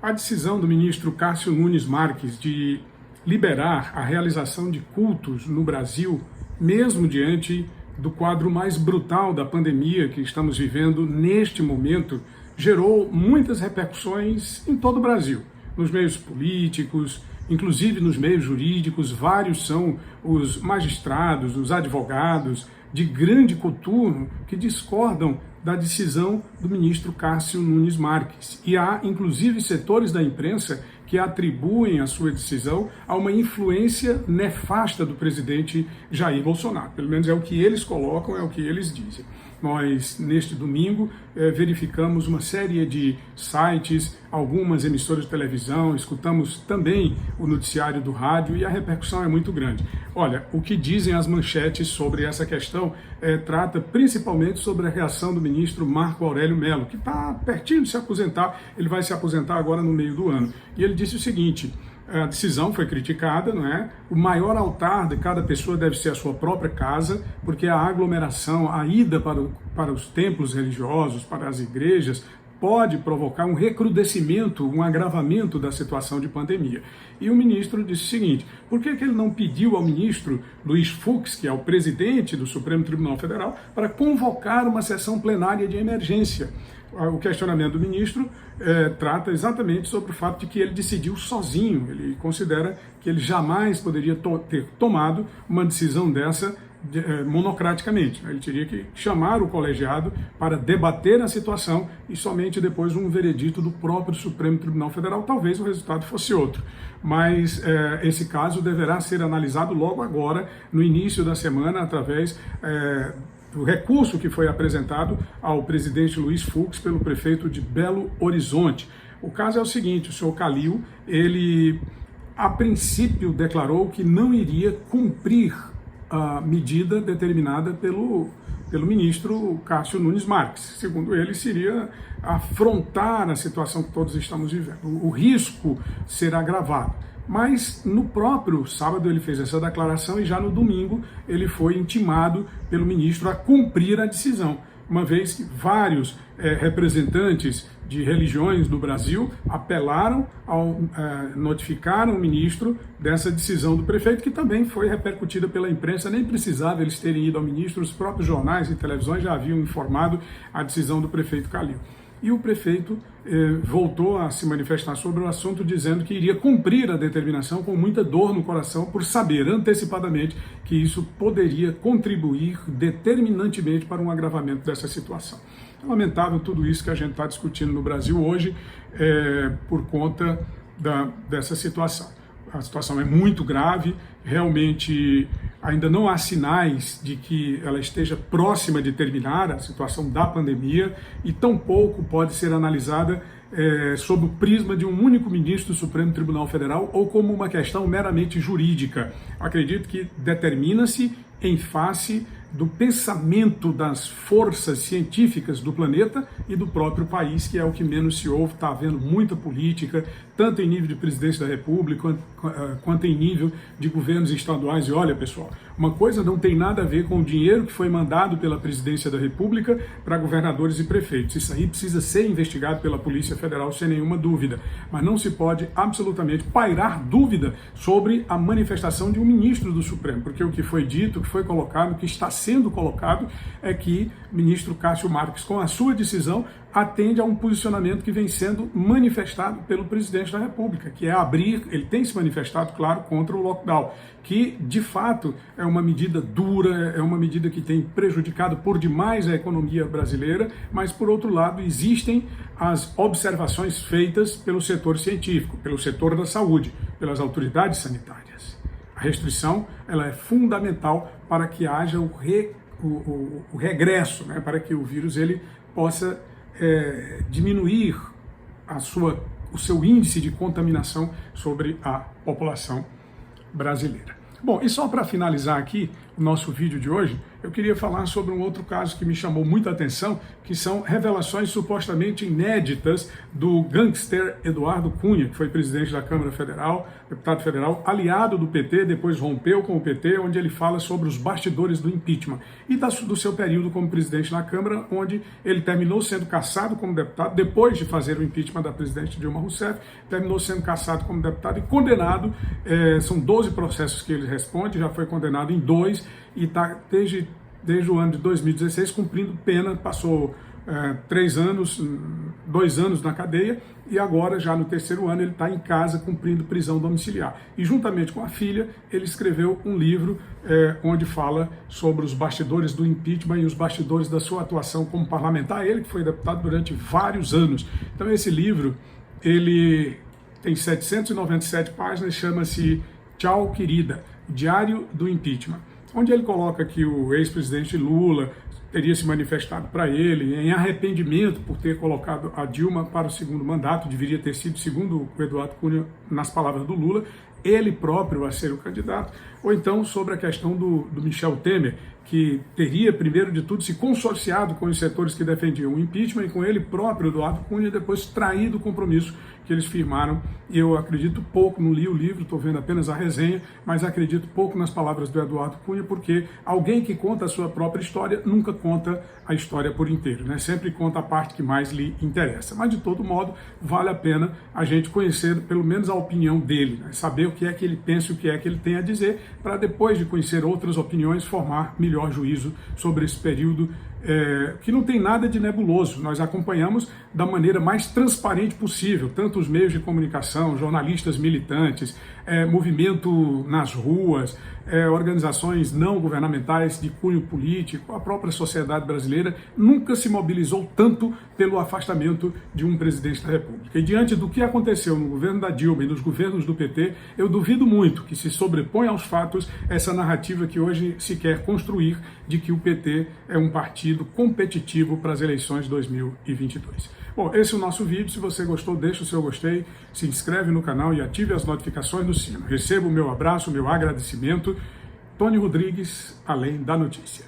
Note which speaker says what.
Speaker 1: A decisão do ministro Cássio Nunes Marques de liberar a realização de cultos no Brasil, mesmo diante do quadro mais brutal da pandemia que estamos vivendo neste momento, gerou muitas repercussões em todo o Brasil, nos meios políticos, inclusive nos meios jurídicos. Vários são os magistrados, os advogados de grande coturno que discordam da decisão do ministro Cássio Nunes Marques. E há, inclusive, setores da imprensa que atribuem a sua decisão a uma influência nefasta do presidente Jair Bolsonaro. Pelo menos é o que eles colocam, é o que eles dizem. Nós, neste domingo, verificamos uma série de sites, algumas emissoras de televisão, escutamos também o noticiário do rádio e a repercussão é muito grande. Olha, o que dizem as manchetes sobre essa questão trata principalmente sobre a reação do ministro Marco Aurélio Mello, que está pertinho de se aposentar, ele vai se aposentar agora no meio do ano. E ele disse o seguinte: a decisão foi criticada, não é? O maior altar de cada pessoa deve ser a sua própria casa, porque a aglomeração, a ida para os templos religiosos, para as igrejas, pode provocar um recrudescimento, um agravamento da situação de pandemia. E o ministro disse o seguinte: por que ele não pediu ao ministro Luiz Fux, que é o presidente do Supremo Tribunal Federal, para convocar uma sessão plenária de emergência? O questionamento do ministro trata exatamente sobre o fato de que ele decidiu sozinho. Ele considera que ele jamais poderia ter tomado uma decisão dessa monocraticamente. Ele teria que chamar o colegiado para debater a situação e somente depois um veredito do próprio Supremo Tribunal Federal. Talvez o resultado fosse outro. Mas esse caso deverá ser analisado logo agora, no início da semana, através do recurso que foi apresentado ao presidente Luiz Fux pelo prefeito de Belo Horizonte. O caso é o seguinte: o senhor Calil, ele a princípio declarou que não iria cumprir a medida determinada pelo ministro Cássio Nunes Marques. Segundo ele, seria afrontar a situação que todos estamos vivendo. O risco será agravado. Mas no próprio sábado ele fez essa declaração e já no domingo ele foi intimado pelo ministro a cumprir a decisão, uma vez que vários representantes de religiões do Brasil apelaram, notificaram o ministro dessa decisão do prefeito, que também foi repercutida pela imprensa. Nem precisava eles terem ido ao ministro, os próprios jornais e televisões já haviam informado a decisão do prefeito Calil. E o prefeito voltou a se manifestar sobre o assunto, dizendo que iria cumprir a determinação com muita dor no coração, por saber antecipadamente que isso poderia contribuir determinantemente para um agravamento dessa situação. É lamentável tudo isso que a gente está discutindo no Brasil hoje por conta dessa situação. A situação é muito grave, realmente ainda não há sinais de que ela esteja próxima de terminar, a situação da pandemia, e tampouco pode ser analisada sob o prisma de um único ministro do Supremo Tribunal Federal ou como uma questão meramente jurídica. Acredito que determina-se em face do pensamento das forças científicas do planeta e do próprio país, que é o que menos se ouve. Está havendo muita política, tanto em nível de presidência da República, quanto em nível de governos estaduais. E olha, pessoal, uma coisa não tem nada a ver com o dinheiro que foi mandado pela presidência da República para governadores e prefeitos. Isso aí precisa ser investigado pela Polícia Federal, sem nenhuma dúvida. Mas não se pode absolutamente pairar dúvida sobre a manifestação de um ministro do Supremo, porque o que foi dito, o que foi colocado, o que está sendo colocado é que o ministro Cássio Marques, com a sua decisão, atende a um posicionamento que vem sendo manifestado pelo presidente da República, que é abrir, ele tem se manifestado, claro, contra o lockdown, que de fato é uma medida dura, é uma medida que tem prejudicado por demais a economia brasileira, mas por outro lado existem as observações feitas pelo setor científico, pelo setor da saúde, pelas autoridades sanitárias. A restrição, ela é fundamental para que haja o regresso, né, para que o vírus ele possa diminuir o seu índice de contaminação sobre a população brasileira. Bom, e só para finalizar aqui, nosso vídeo de hoje, eu queria falar sobre um outro caso que me chamou muita atenção, que são revelações supostamente inéditas do gangster Eduardo Cunha, que foi presidente da Câmara Federal, deputado federal, aliado do PT, depois rompeu com o PT, onde ele fala sobre os bastidores do impeachment e do seu período como presidente na Câmara, onde ele terminou sendo cassado como deputado, depois de fazer o impeachment da presidente Dilma Rousseff, terminou sendo cassado como deputado e condenado, são 12 processos que ele responde, já foi condenado em 2 e está desde o ano de 2016 cumprindo pena, passou 3 anos, 2 anos na cadeia e agora já no 3º ano ele está em casa cumprindo prisão domiciliar. E juntamente com a filha ele escreveu um livro onde fala sobre os bastidores do impeachment e os bastidores da sua atuação como parlamentar, ele que foi deputado durante vários anos. Então esse livro, ele tem 797 páginas, chama-se Tchau, Querida, Diário do Impeachment, onde ele coloca que o ex-presidente Lula teria se manifestado para ele em arrependimento por ter colocado a Dilma para o 2º mandato, deveria ter sido, segundo o Eduardo Cunha, nas palavras do Lula, ele próprio a ser o candidato, ou então sobre a questão do Michel Temer, que teria, primeiro de tudo, se consorciado com os setores que defendiam o impeachment e com ele próprio, Eduardo Cunha, e depois traído o compromisso que eles firmaram. E eu acredito pouco, não li o livro, estou vendo apenas a resenha, mas acredito pouco nas palavras do Eduardo Cunha, porque alguém que conta a sua própria história nunca conta a história por inteiro, né? Sempre conta a parte que mais lhe interessa. Mas, de todo modo, vale a pena a gente conhecer pelo menos a opinião dele, né? Saber o que é que ele pensa e o que é que ele tem a dizer, para depois de conhecer outras opiniões, formar melhor juízo sobre esse período que não tem nada de nebuloso. Nós acompanhamos da maneira mais transparente possível, tanto os meios de comunicação, jornalistas militantes, movimento nas ruas, organizações não governamentais de cunho político, a própria sociedade brasileira nunca se mobilizou tanto pelo afastamento de um presidente da República. E diante do que aconteceu no governo da Dilma e nos governos do PT, eu duvido muito que se sobrepõe aos fatos essa narrativa que hoje se quer construir de que o PT é um partido competitivo para as eleições de 2022. Bom, esse é o nosso vídeo. Se você gostou, deixa o seu gostei, se inscreve no canal e ative as notificações no sino. Receba o meu abraço, o meu agradecimento. Tony Rodrigues, Além da Notícia.